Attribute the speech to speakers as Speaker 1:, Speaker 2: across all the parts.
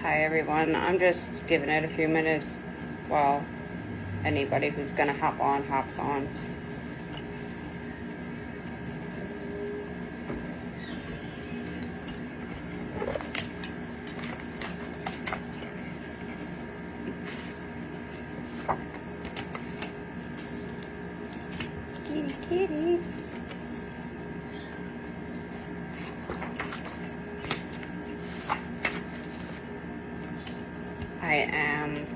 Speaker 1: Hi everyone, I'm just giving it a few minutes while anybody who's gonna hop on hops on. Kitty kitties. I am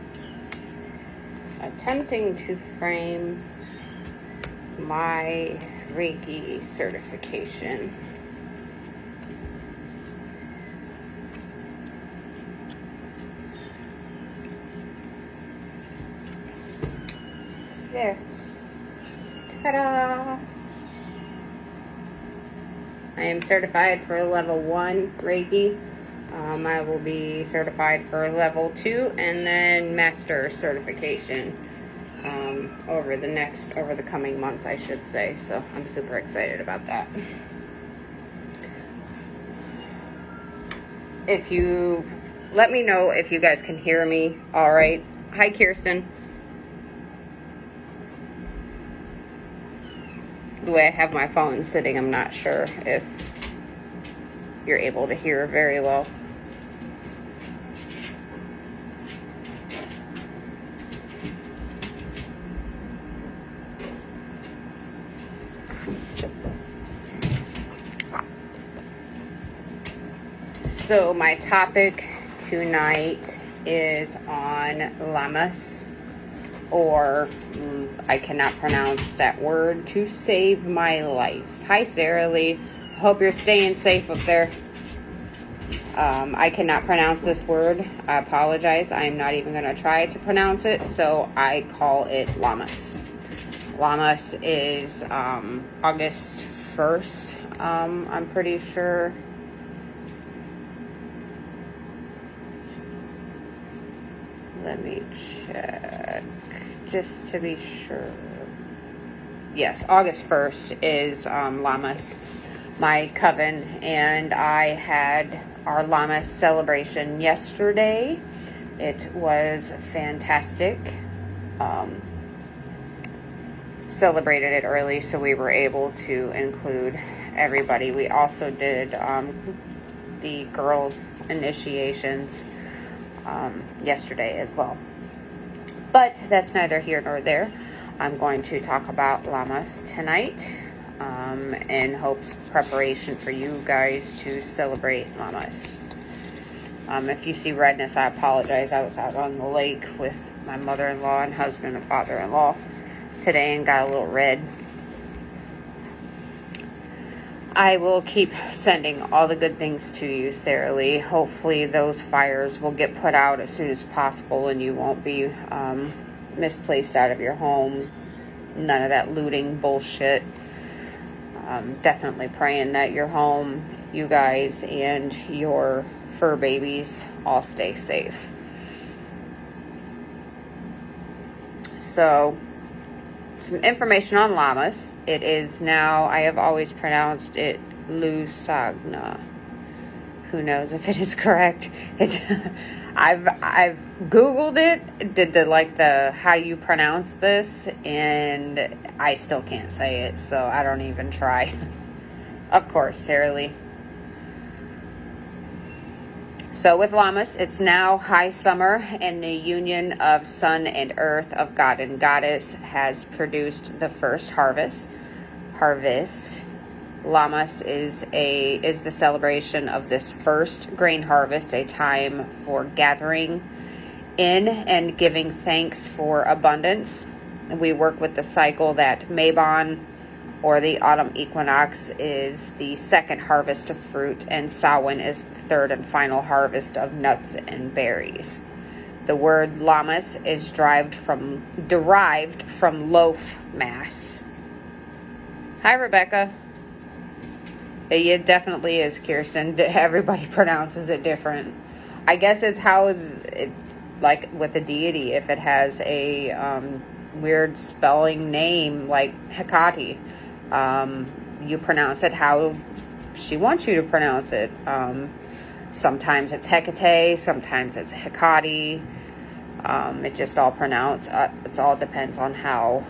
Speaker 1: attempting to frame my Reiki certification. There. Ta-da! I am certified for level 1 Reiki. I will be certified for level 2 and then master certification over the coming months, I should say. So I'm super excited about that. If you let me know if you guys can hear me all right. Hi, Kirsten. The way I have my phone sitting, I'm not sure if you're able to hear very well. So my topic tonight is on Lammas, or I cannot pronounce that word to save my life. Hi, Sarah Lee. Hope you're staying safe up there. I cannot pronounce this word. I apologize. I am not even going to try to pronounce it, so I call it Lammas. Lammas is August 1st, I'm pretty sure. Let me check just to be sure. Yes, August 1st is Lammas, my coven, and I had our Lammas celebration yesterday. It was fantastic. Celebrated it early, so we were able to include everybody. We also did the girls' initiations yesterday as well. But that's neither here nor there. I'm going to talk about Lammas tonight in hopes preparation for you guys to celebrate Lammas. If you see redness, I apologize. I was out on the lake with my mother-in-law and husband and father-in-law today and got a little red. I will keep sending all the good things to you, Sarah Lee. Hopefully those fires will get put out as soon as possible and you won't be misplaced out of your home. None of that looting bullshit. Definitely praying that your home, you guys, and your fur babies all stay safe. So, some information on Lammas. It is now, I have always pronounced it Lusagna. Who knows if it is correct? I've Googled it, did the how do you pronounce this, and I still can't say it, so I don't even try. Of course, Sarah Lee. So with Lammas, it's now high summer, and the union of sun and earth, of God and goddess, has produced the first harvest. Lammas is the celebration of this first grain harvest, a time for gathering in and giving thanks for abundance. We work with the cycle that Mabon, or the autumn equinox, is the second harvest of fruit, and Samhain is the third and final harvest of nuts and berries. The word Lammas is derived from loaf mass. Hi, Rebecca. It definitely is, Kirsten. Everybody pronounces it different. I guess it's how it, like with a deity, if it has a weird spelling name like Hecate, you pronounce it how she wants you to pronounce it. Sometimes it's Hecate, sometimes it's Hecate. It just all pronounced. It all depends on how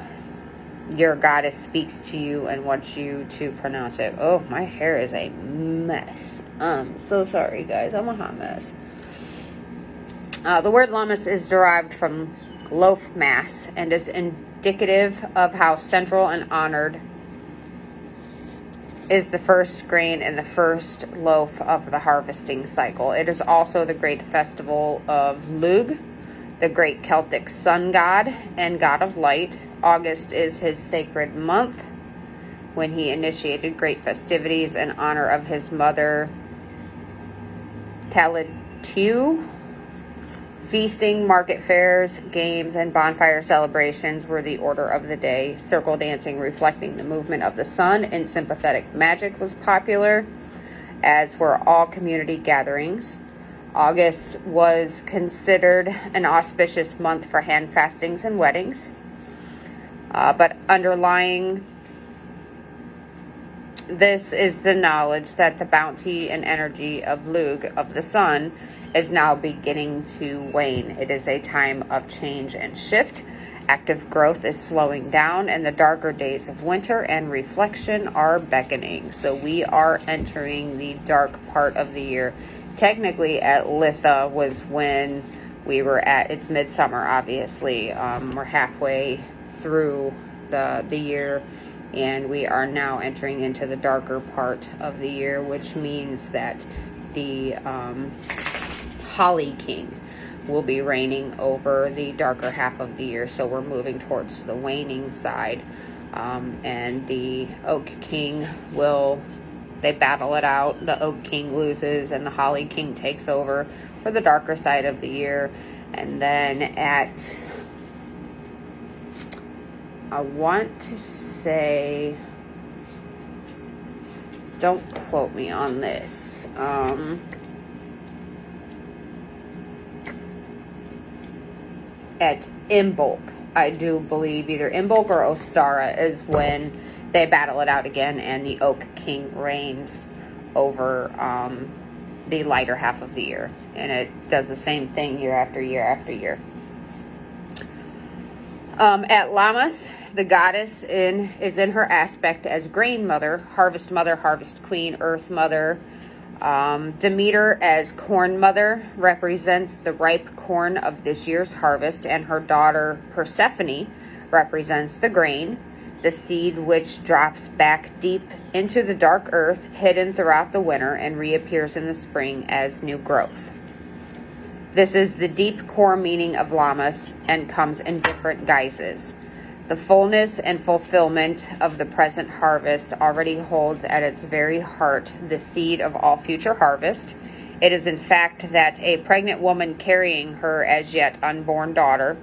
Speaker 1: your goddess speaks to you and wants you to pronounce it. Oh, my hair is a mess. So sorry, guys. I'm a hot mess. The word Lammas is derived from loaf mass and is indicative of how central and honored is the first grain and the first loaf of the harvesting cycle. It is also the great festival of Lugh, the great Celtic sun god and god of light. August is his sacred month, when he initiated great festivities in honor of his mother Talitu. Feasting, market fairs, games, and bonfire celebrations were the order of the day. Circle dancing, reflecting the movement of the sun, and sympathetic magic was popular, as were all community gatherings. August was considered an auspicious month for hand fastings and weddings. But underlying this is the knowledge that the bounty and energy of Lugh, of the sun, is now beginning to wane. It is a time of change and shift. Active growth is slowing down, and the darker days of winter and reflection are beckoning. So we are entering the dark part of the year. Technically, at Litha was when we were at, it's midsummer, obviously. We're halfway through the year, and we are now entering into the darker part of the year, which means that the Holly King will be reigning over the darker half of the year. So we're moving towards the waning side, and the Oak King they battle it out. The Oak King loses and the Holly King takes over for the darker side of the year. And then I want to say, don't quote me on this, at Imbolc, I do believe either Imbolc or Ostara is when they battle it out again, and the Oak King reigns over the lighter half of the year, and it does the same thing year after year after year. At Lammas, the goddess is in her aspect as grain mother, harvest queen, earth mother. Demeter as corn mother represents the ripe corn of this year's harvest, and her daughter Persephone represents the grain, the seed which drops back deep into the dark earth, hidden throughout the winter, and reappears in the spring as new growth. This is the deep core meaning of Lammas and comes in different guises. The fullness and fulfillment of the present harvest already holds at its very heart the seed of all future harvest. It is in fact that a pregnant woman carrying her as yet unborn daughter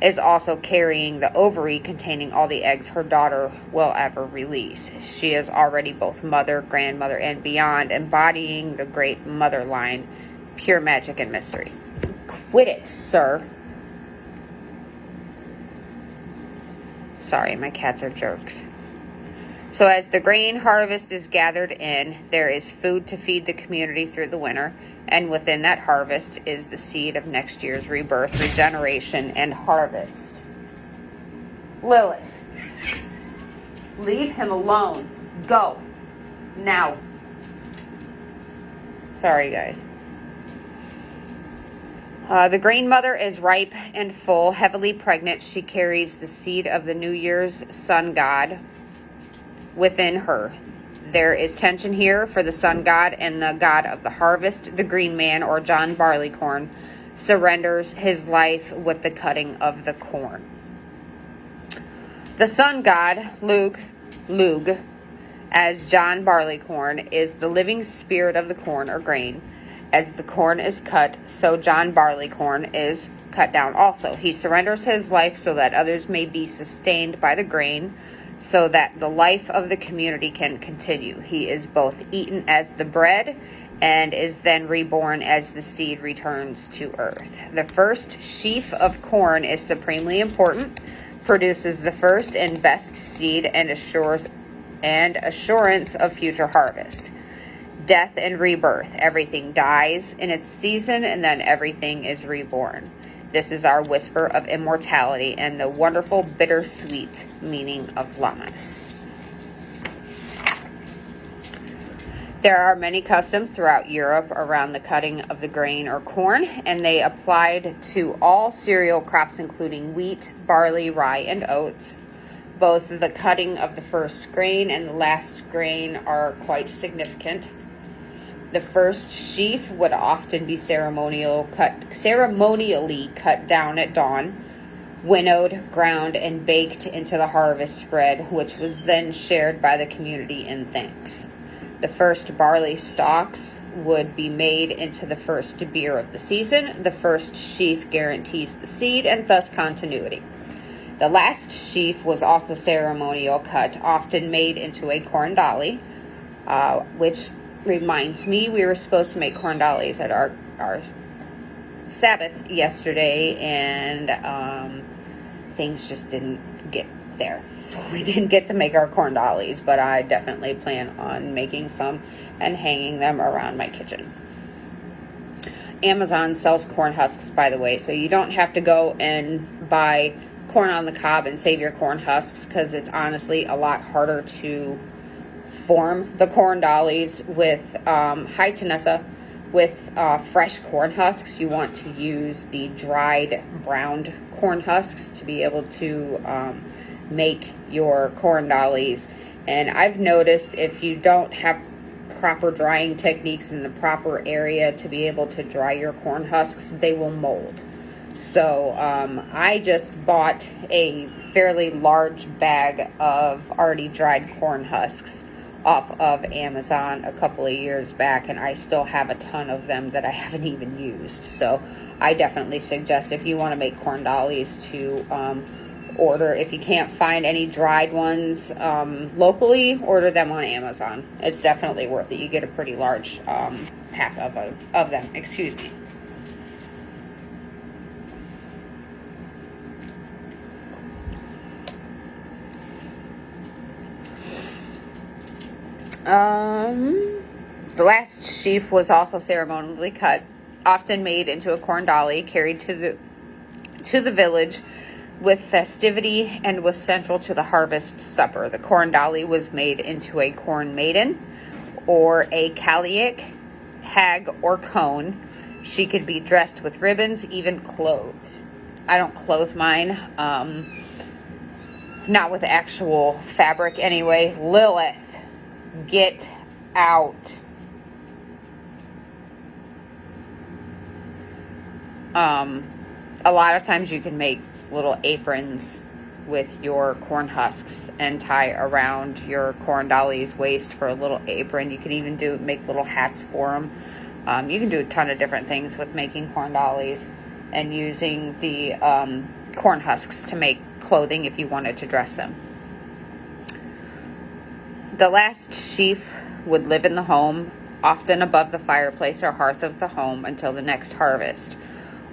Speaker 1: is also carrying the ovary containing all the eggs her daughter will ever release. She is already both mother, grandmother, and beyond, embodying the great mother line, pure magic and mystery. Quit it, sir. Sorry, my cats are jerks. So as the grain harvest is gathered in, there is food to feed the community through the winter, and within that harvest is the seed of next year's rebirth, regeneration, and harvest. Lilith, leave him alone. Go. Now. Sorry, guys. The grain mother is ripe and full, heavily pregnant. She carries the seed of the New Year's sun god within her. There is tension here for the sun god and the god of the harvest. The green man, or John Barleycorn, surrenders his life with the cutting of the corn. The sun god, Lugh, as John Barleycorn, is the living spirit of the corn or grain. As the corn is cut, so John Barleycorn is cut down also. He surrenders his life so that others may be sustained by the grain, so that the life of the community can continue. He is both eaten as the bread and is then reborn as the seed returns to earth. The first sheaf of corn is supremely important, produces the first and best seed, and assurance of future harvest. death and rebirth. Everything dies in its season, and then everything is reborn. This is our whisper of immortality and the wonderful bittersweet meaning of Lammas. There are many customs throughout Europe around the cutting of the grain or corn, and they applied to all cereal crops including wheat, barley, rye, and oats. Both the cutting of the first grain and the last grain are quite significant. The first sheaf would often be ceremonially cut down at dawn, winnowed, ground, and baked into the harvest bread, which was then shared by the community in thanks. The first barley stalks would be made into the first beer of the season. The first sheaf guarantees the seed and thus continuity. The last sheaf was also ceremonial cut, often made into a corn dolly, which reminds me, we were supposed to make corn dollies at our Sabbath yesterday, and things just didn't get there. So we didn't get to make our corn dollies, but I definitely plan on making some and hanging them around my kitchen. Amazon sells corn husks, by the way, so you don't have to go and buy corn on the cob and save your corn husks, because it's honestly a lot harder to form the corn dollies with hi Tanessa, with fresh corn husks. You want to use the dried browned corn husks to be able to make your corn dollies. And I've noticed if you don't have proper drying techniques in the proper area to be able to dry your corn husks, they will mold. So I just bought a fairly large bag of already dried corn husks off of Amazon a couple of years back, and I still have a ton of them that I haven't even used. So I definitely suggest, if you want to make corn dollies, to order, if you can't find any dried ones locally, order them on Amazon. It's definitely worth it. You get a pretty large pack of them. Excuse me. The last sheaf was also ceremonially cut, often made into a corn dolly, carried to the village with festivity, and was central to the harvest supper. The corn dolly was made into a corn maiden, or a caliach, hag, or cone. She could be dressed with ribbons, even clothed. I don't clothe mine, not with actual fabric anyway. Lilith, get out. A lot of times you can make little aprons with your corn husks and tie around your corn dolly's waist for a little apron. You can even make little hats for them. You can do a ton of different things with making corn dollies and using the corn husks to make clothing if you wanted to dress them. The last sheaf would live in the home, often above the fireplace or hearth of the home, until the next harvest.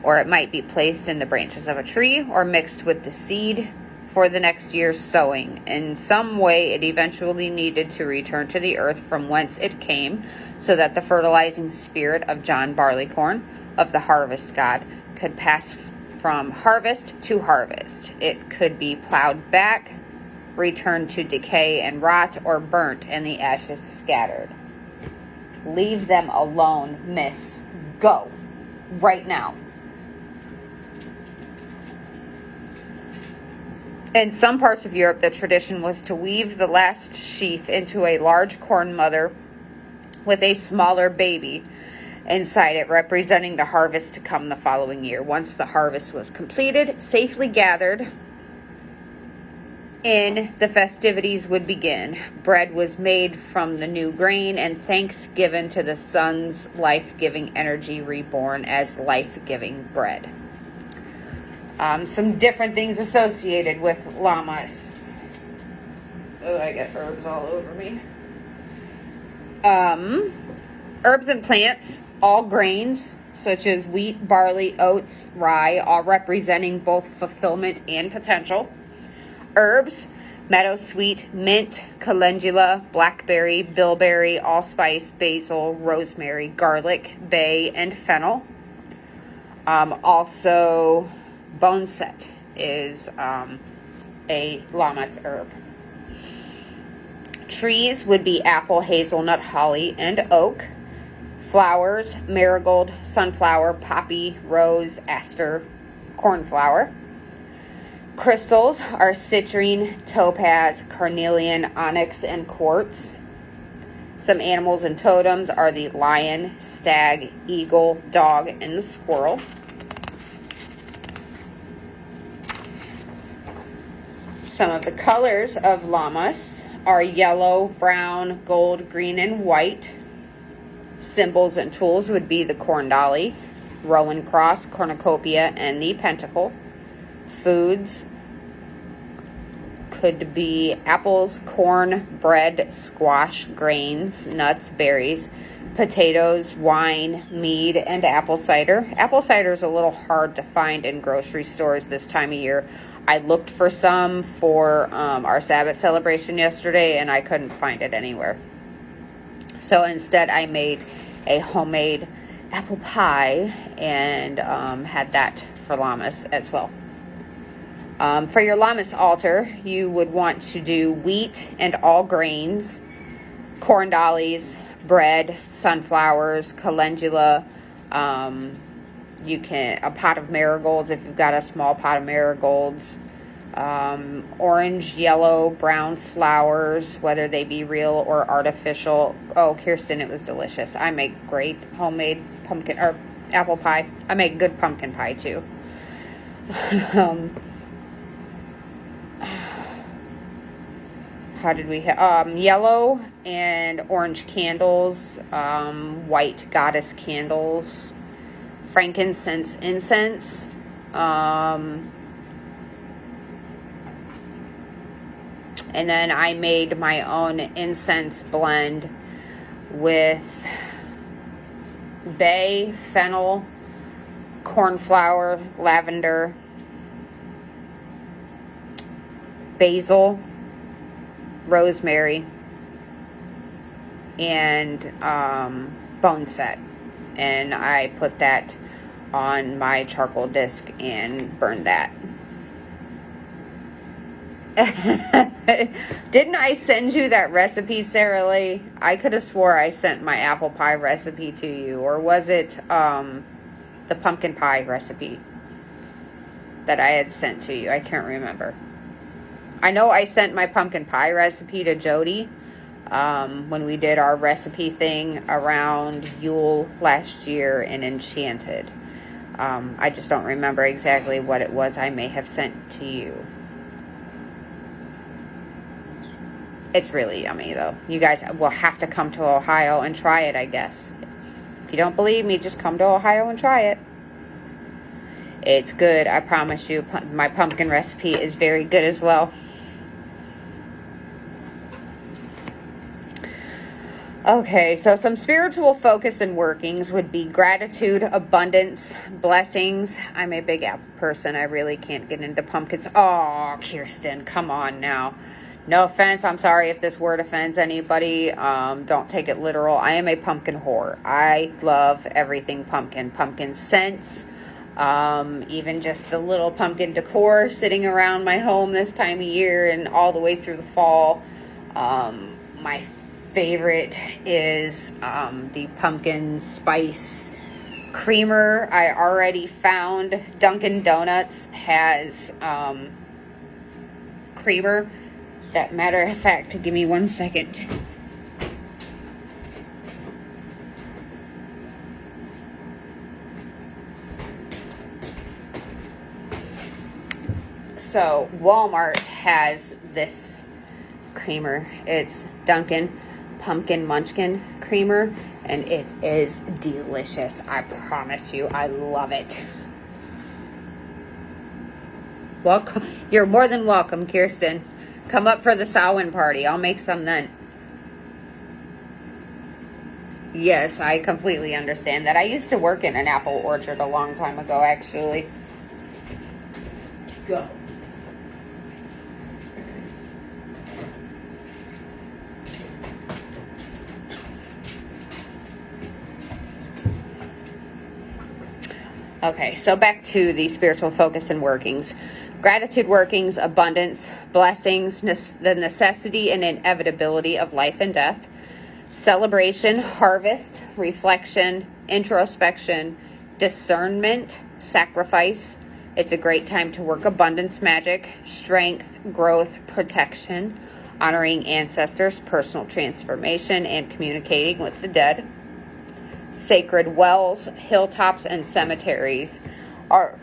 Speaker 1: Or it might be placed in the branches of a tree or mixed with the seed for the next year's sowing. In some way, it eventually needed to return to the earth from whence it came, so that the fertilizing spirit of John Barleycorn, of the harvest god, could pass from harvest to harvest. It could be plowed back, returned to decay and rot, or burnt and the ashes scattered. Leave them alone, miss. Go. Right now. In some parts of Europe, the tradition was to weave the last sheaf into a large corn mother with a smaller baby inside it, representing the harvest to come the following year. Once the harvest was completed, safely gathered in, the festivities would begin. Bread was made from the new grain, and thanks given to the sun's life-giving energy, reborn as life-giving bread. Some different things associated with Lammas. Oh, I got herbs all over me. Herbs and plants, all grains, such as wheat, barley, oats, rye, all representing both fulfillment and potential. Herbs, meadowsweet, mint, calendula, blackberry, bilberry, allspice, basil, rosemary, garlic, bay, and fennel. Also, boneset is a Lammas herb. Trees would be apple, hazelnut, holly, and oak. Flowers, marigold, sunflower, poppy, rose, aster, cornflower. Crystals are citrine, topaz, carnelian, onyx, and quartz. Some animals and totems are the lion, stag, eagle, dog, and the squirrel. Some of the colors of Lammas are yellow, brown, gold, green, and white. Symbols and tools would be the corn dolly, Rowan cross, cornucopia, and the pentacle. Foods could be apples, corn, bread, squash, grains, nuts, berries, potatoes, wine, mead, and apple cider. Apple cider is a little hard to find in grocery stores this time of year. I looked for some for our Sabbat celebration yesterday, and I couldn't find it anywhere. So instead, I made a homemade apple pie and had that for Lammas as well. For your Lammas altar, you would want to do wheat and all grains, corn dollies, bread, sunflowers, calendula, a pot of marigolds if you've got a small pot of marigolds, orange, yellow, brown flowers, whether they be real or artificial. Oh, Kirsten, it was delicious. I make great homemade pumpkin or apple pie. I make good pumpkin pie too. How did we have yellow and orange candles, white goddess candles, frankincense incense, and then I made my own incense blend with bay, fennel, cornflower, lavender, basil, rosemary, and boneset. And I put that on my charcoal disc and burned that. Didn't I send you that recipe, Sarah Lee? I could have swore I sent my apple pie recipe to you. Or was it the pumpkin pie recipe that I had sent to you? I can't remember. I know I sent my pumpkin pie recipe to Jody when we did our recipe thing around Yule last year in Enchanted. I just don't remember exactly what it was I may have sent to you. It's really yummy, though. You guys will have to come to Ohio and try it, I guess. If you don't believe me, just come to Ohio and try it. It's good, I promise you. My pumpkin recipe is very good as well. Okay, so some spiritual focus and workings would be gratitude, abundance, blessings. I'm a big apple person. I really can't get into pumpkins. Oh, Kirsten, come on now. No offense. I'm sorry if this word offends anybody. Don't take it literal. I am a pumpkin whore. I love everything pumpkin. Pumpkin scents. Even just the little pumpkin decor sitting around my home this time of year and all the way through the fall. My favorite is the pumpkin spice creamer. I already found Dunkin' Donuts has creamer. That matter of fact, give me 1 second. So Walmart has this creamer. It's Dunkin' Pumpkin Munchkin creamer, and it is delicious. I promise you, I love it. Welcome. You're more than welcome, Kirsten. Come up for the Samhain party. I'll make some then. Yes, I completely understand that. I used to work in an apple orchard a long time ago, actually. Go. Okay, so back to the spiritual focus and workings. Gratitude workings, abundance, blessings, the necessity and inevitability of life and death, celebration, harvest, reflection, introspection, discernment, sacrifice. It's a great time to work abundance magic, strength, growth, protection, honoring ancestors, personal transformation, and communicating with the dead. Sacred wells, hilltops, and cemeteries are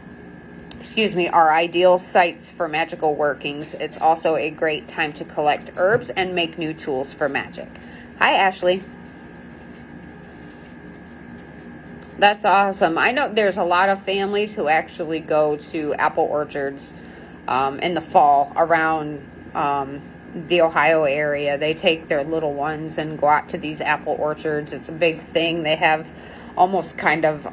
Speaker 1: ideal sites for magical workings. It's also a great time to collect herbs and make new tools for magic. Hi, Ashley. That's awesome. I know there's a lot of families who actually go to apple orchards in the fall around the Ohio area. They take their little ones and go out to these apple orchards. It's a big thing. They have almost kind of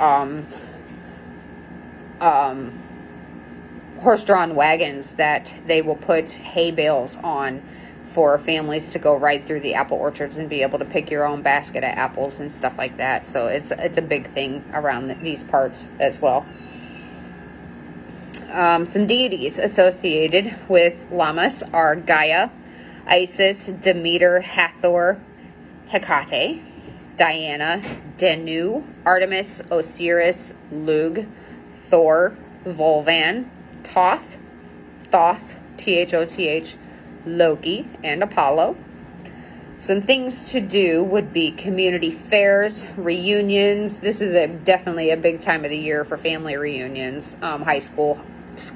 Speaker 1: horse-drawn wagons that they will put hay bales on for families to go right through the apple orchards and be able to pick your own basket of apples and stuff like that. So it's a big thing around these parts as well. Some deities associated with Lammas are Gaia, Isis, Demeter, Hathor, Hecate, Diana, Danu, Artemis, Osiris, Lug, Thor, Volvan, Thoth, Thoth, Loki, and Apollo. Some things to do would be community fairs, reunions. This is definitely a big time of the year for family reunions, high school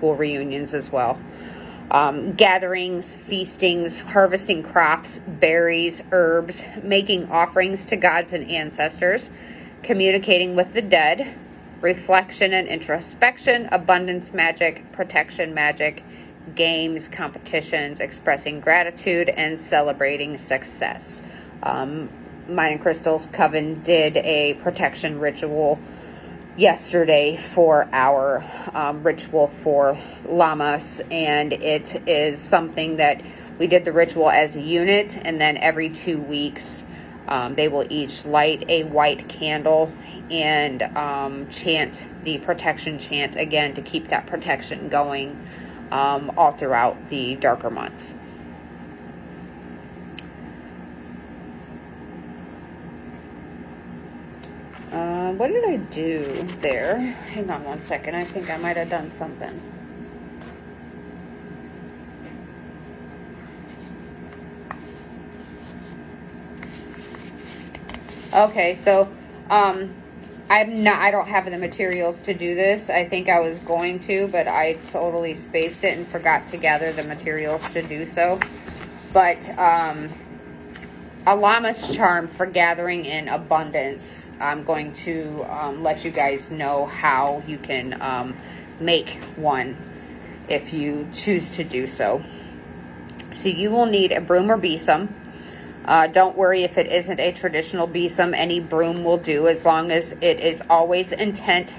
Speaker 1: reunions as well. Gatherings, feastings, harvesting crops, berries, herbs, making offerings to gods and ancestors, communicating with the dead, reflection and introspection, abundance magic, protection magic, games, competitions, expressing gratitude, and celebrating success. Mine and Crystal's Coven did a protection ritual yesterday for our ritual for Lammas, and it is something that we did the ritual as a unit, and then every 2 weeks they will each light a white candle and chant the protection chant again to keep that protection going all throughout the darker months. What did I do there? Hang on one second. I think I might have done something. Okay, so I don't have the materials to do this. I think I was going to, but I totally spaced it and forgot to gather the materials to do so. But a Lammas charm for gathering in abundance. I'm going to let you guys know how you can make one if you choose to do so. So you will need a broom or besom. Don't worry if it isn't a traditional besom. Any broom will do, as long as it is always intent.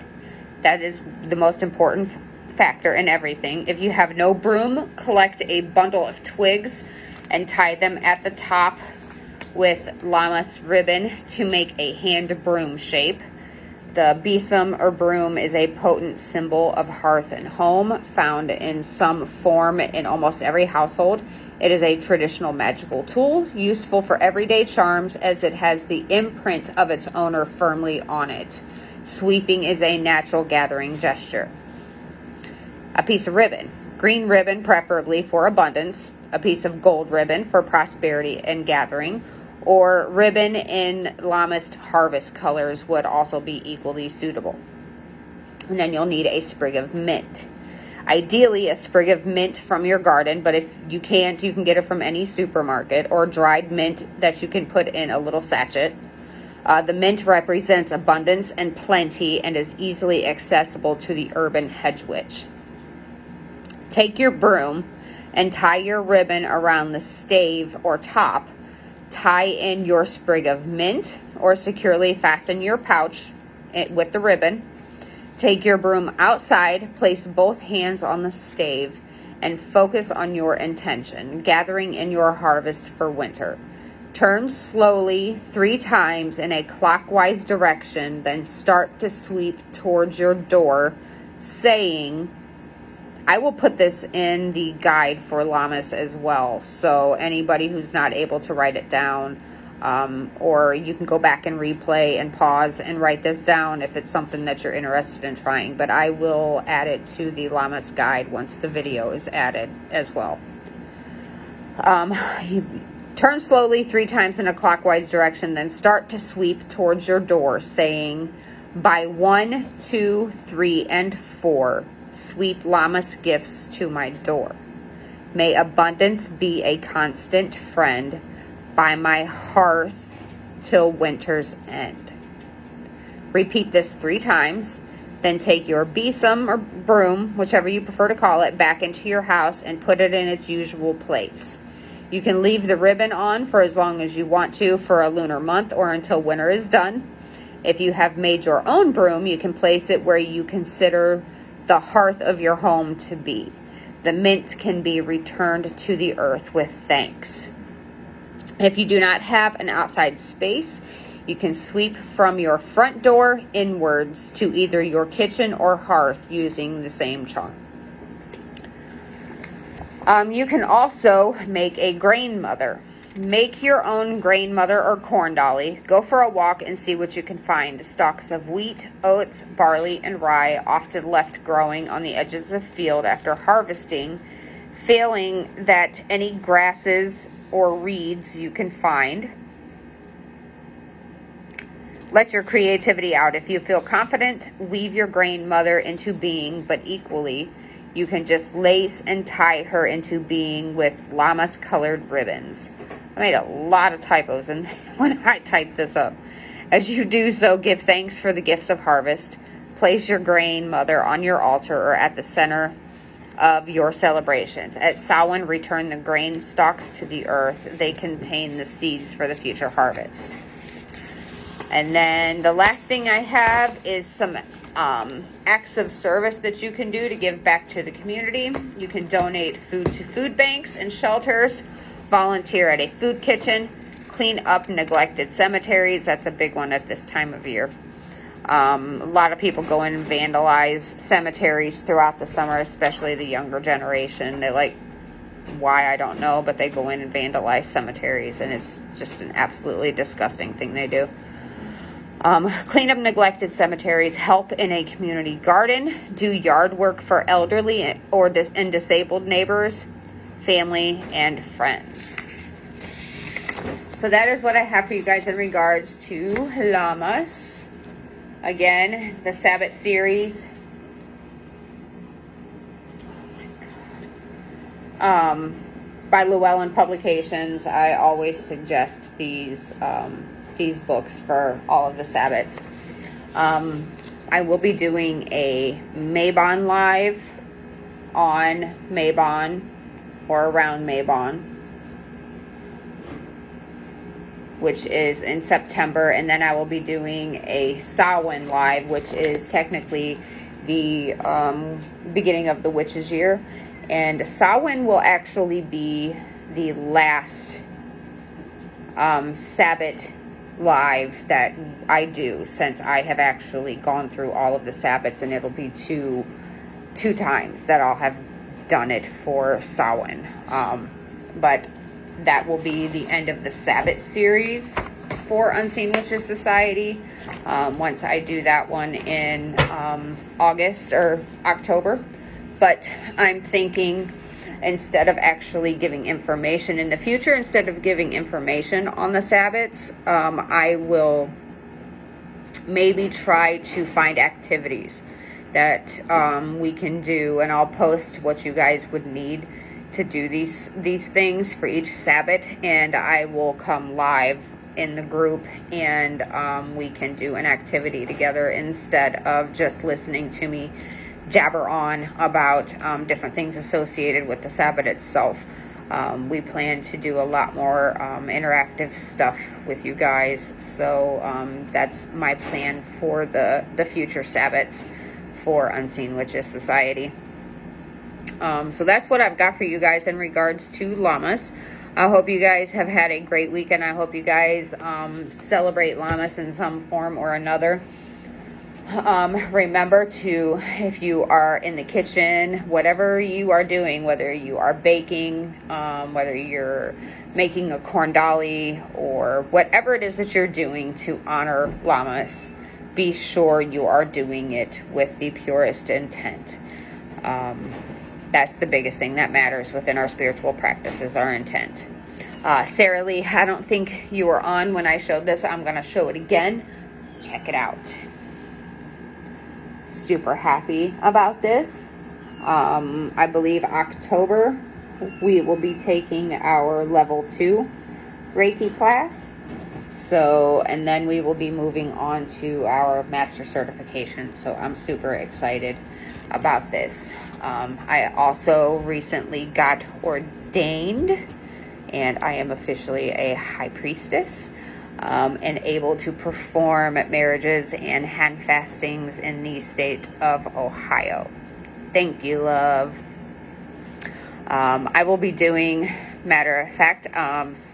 Speaker 1: That is the most important factor in everything. If you have no broom, collect a bundle of twigs and tie them at the top with Lammas ribbon to make a hand broom shape. The besom or broom is a potent symbol of hearth and home, found in some form in almost every household. It is a traditional magical tool, useful for everyday charms as it has the imprint of its owner firmly on it. Sweeping is a natural gathering gesture. A piece of ribbon. Green ribbon, preferably for abundance. A piece of gold ribbon for prosperity and gathering. Or ribbon in Lammas harvest colors would also be equally suitable. And then you'll need a sprig of mint. Ideally, a sprig of mint from your garden, but if you can't, you can get it from any supermarket, or dried mint that you can put in a little sachet. The mint represents abundance and plenty and is easily accessible to the urban hedge witch. Take your broom and tie your ribbon around the stave or top. Tie in your sprig of mint or securely fasten your pouch with the ribbon. Take your broom outside, place both hands on the stave, and focus on your intention, gathering in your harvest for winter. Turn slowly 3 times in a clockwise direction, then start to sweep towards your door, saying, I will put this in the guide for Lammas as well. So anybody who's not able to write it down, or you can go back and replay and pause and write this down if it's something that you're interested in trying. But I will add it to the Lammas guide once the video is added as well. Turn slowly 3 times in a clockwise direction, then start to sweep towards your door, saying, by 1, 2, 3, and 4, sweep Lammas gifts to my door. May abundance be a constant friend by my hearth till winter's end. Repeat this 3 times, then take your besom or broom, whichever you prefer to call it, back into your house and put it in its usual place. You can leave the ribbon on for as long as you want to for a lunar month or until winter is done. If you have made your own broom, you can place it where you consider the hearth of your home to be. The mint can be returned to the earth with thanks. If you do not have an outside space, you can sweep from your front door inwards to either your kitchen or hearth using the same charm. You can also make a grain mother. Make your own grain mother or corn dolly. Go for a walk and see what you can find. Stalks of wheat, oats, barley, and rye, often left growing on the edges of field after harvesting, failing that any grasses or reeds you can find. Let your creativity out. If you feel confident, weave your grain mother into being, but equally, you can just lace and tie her into being with Lammas colored ribbons. I made a lot of typos when I typed this up. As you do so, give thanks for the gifts of harvest. Place your grain mother on your altar or at the center of your celebrations. At Samhain, return the grain stalks to the earth. They contain the seeds for the future harvest. And then the last thing I have is some acts of service that you can do to give back to the community. You can donate food to food banks and shelters, volunteer at a food kitchen, clean up neglected cemeteries. That's a big one at this time of year. A lot of people go in and vandalize cemeteries throughout the summer, especially the younger generation. They like, why, I don't know, but they go in and vandalize cemeteries, and it's just an absolutely disgusting thing they do. Clean up neglected cemeteries, help in a community garden, do yard work for elderly and disabled neighbors, family, and friends. So that is what I have for you guys in regards to Lammas. Again, the Sabbat series. By Llewellyn Publications. I always suggest these books for all of the Sabbats. I will be doing a Mabon live on Mabon or around Mabon, which is in September, and then I will be doing a Samhain live, which is technically the beginning of the witch's year, and Samhain will actually be the last Sabbat live that I do, since I have actually gone through all of the Sabbats, and it'll be two times that I'll have done it for Samhain. But that will be the end of the Sabbat series for Unseen Witches Society. Once I do that one in August or October. But I'm thinking, instead of actually giving information in the future, instead of giving information on the Sabbats, I will maybe try to find activities that we can do, and I'll post what you guys would need to do these things for each Sabbat, and I will come live in the group, and we can do an activity together instead of just listening to me jabber on about different things associated with the Sabbat itself. We plan to do a lot more interactive stuff with you guys, so that's my plan for the future Sabbats for Unseen Witches Society. So that's what I've got for you guys in regards to Lammas. I hope you guys have had a great weekend. I hope you guys celebrate Lammas in some form or another. Remember to, if you are in the kitchen, whatever you are doing, whether you are baking, whether you're making a corn dolly, or whatever it is that you're doing to honor Lammas, be sure you are doing it with the purest intent. That's the biggest thing that matters within our spiritual practice, is our intent. Sarah Lee, I don't think you were on when I showed this. I'm going to show it again. Check it out. Super happy about this. I believe October we will be taking our level 2 Reiki class. So, and then we will be moving on to our master certification. So I'm super excited about this. I also recently got ordained, and I am officially a high priestess. And able to perform marriages and hand fastings in the state of Ohio. Thank you, love. I will be doing, matter of fact,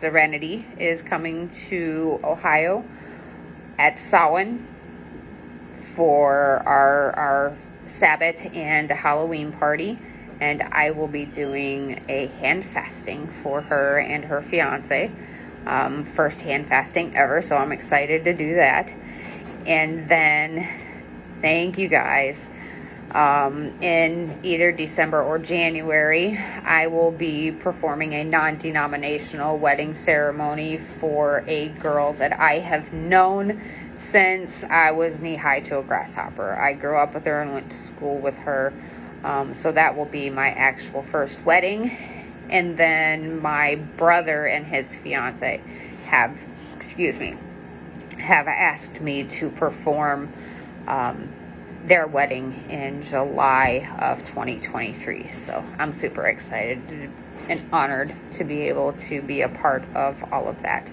Speaker 1: Serenity is coming to Ohio at Samhain for our Sabbat and Halloween party. And I will be doing a hand fasting for her and her fiance. First hand fasting ever, so I'm excited to do that. And then, thank you guys, in either December or January, I will be performing a non-denominational wedding ceremony for a girl that I have known since I was knee-high to a grasshopper. I grew up with her and went to school with her, so that will be my actual first wedding. And then my brother and his fiance have asked me to perform their wedding in July of 2023. So I'm super excited and honored to be able to be a part of all of that.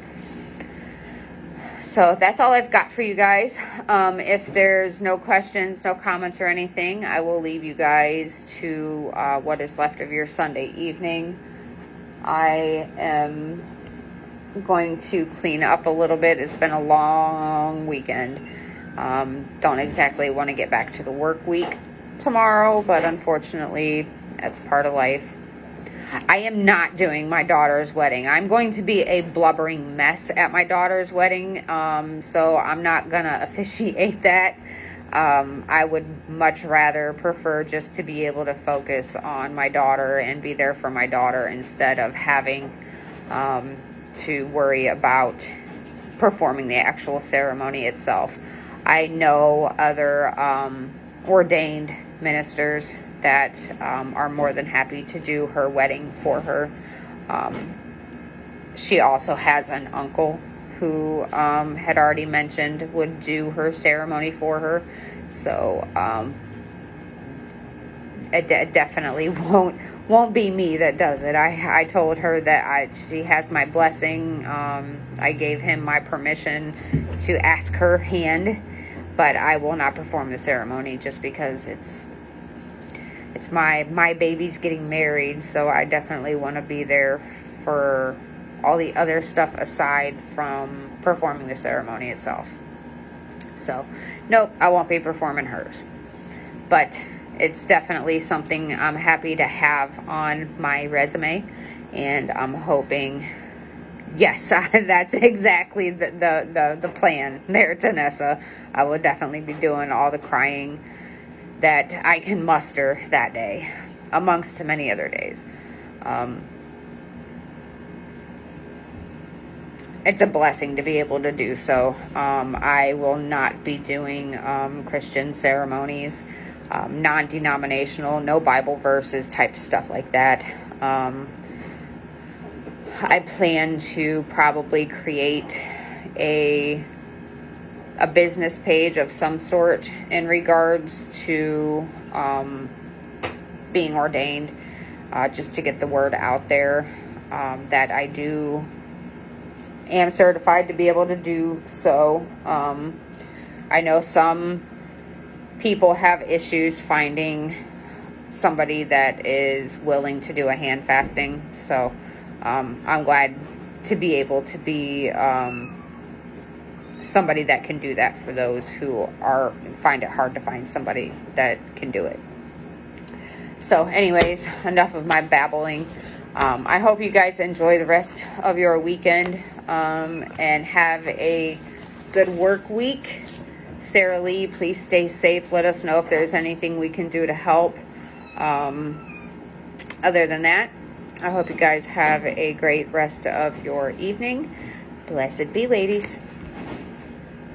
Speaker 1: So that's all I've got for you guys. If there's no questions, no comments or anything, I will leave you guys to what is left of your Sunday evening. I am going to clean up a little bit. It's been a long weekend. Don't exactly want to get back to the work week tomorrow, but unfortunately, that's part of life. I am not doing my daughter's wedding. I'm going to be a blubbering mess at my daughter's wedding, so I'm not going to officiate that. I would much rather prefer just to be able to focus on my daughter and be there for my daughter instead of having to worry about performing the actual ceremony itself. I know other ordained ministers that are more than happy to do her wedding for her. She also has an uncle who had already mentioned would do her ceremony for her. So it definitely won't be me that does it. I told her that she has my blessing. I gave him my permission to ask her hand, but I will not perform the ceremony just because it's my baby's getting married, so I definitely want to be there for all the other stuff aside from performing the ceremony itself. So, nope, I won't be performing hers. But it's definitely something I'm happy to have on my resume, and I'm hoping, yes, that's exactly the plan there, Tanessa. I will definitely be doing all the crying that I can muster that day, amongst many other days. It's a blessing to be able to do so. I will not be doing Christian ceremonies, non-denominational, no Bible verses type stuff like that. I plan to probably create a business page of some sort in regards to being ordained, just to get the word out there that I am certified to be able to do so. I know some people have issues finding somebody that is willing to do a hand fasting, so I'm glad to be able to be somebody that can do that for those who find it hard to find somebody that can do it. So anyways, enough of my babbling. I hope you guys enjoy the rest of your weekend and have a good work week. Sarah Lee, please stay safe. Let us know if there's anything we can do to help. Other than that, I hope you guys have a great rest of your evening. Blessed be, ladies.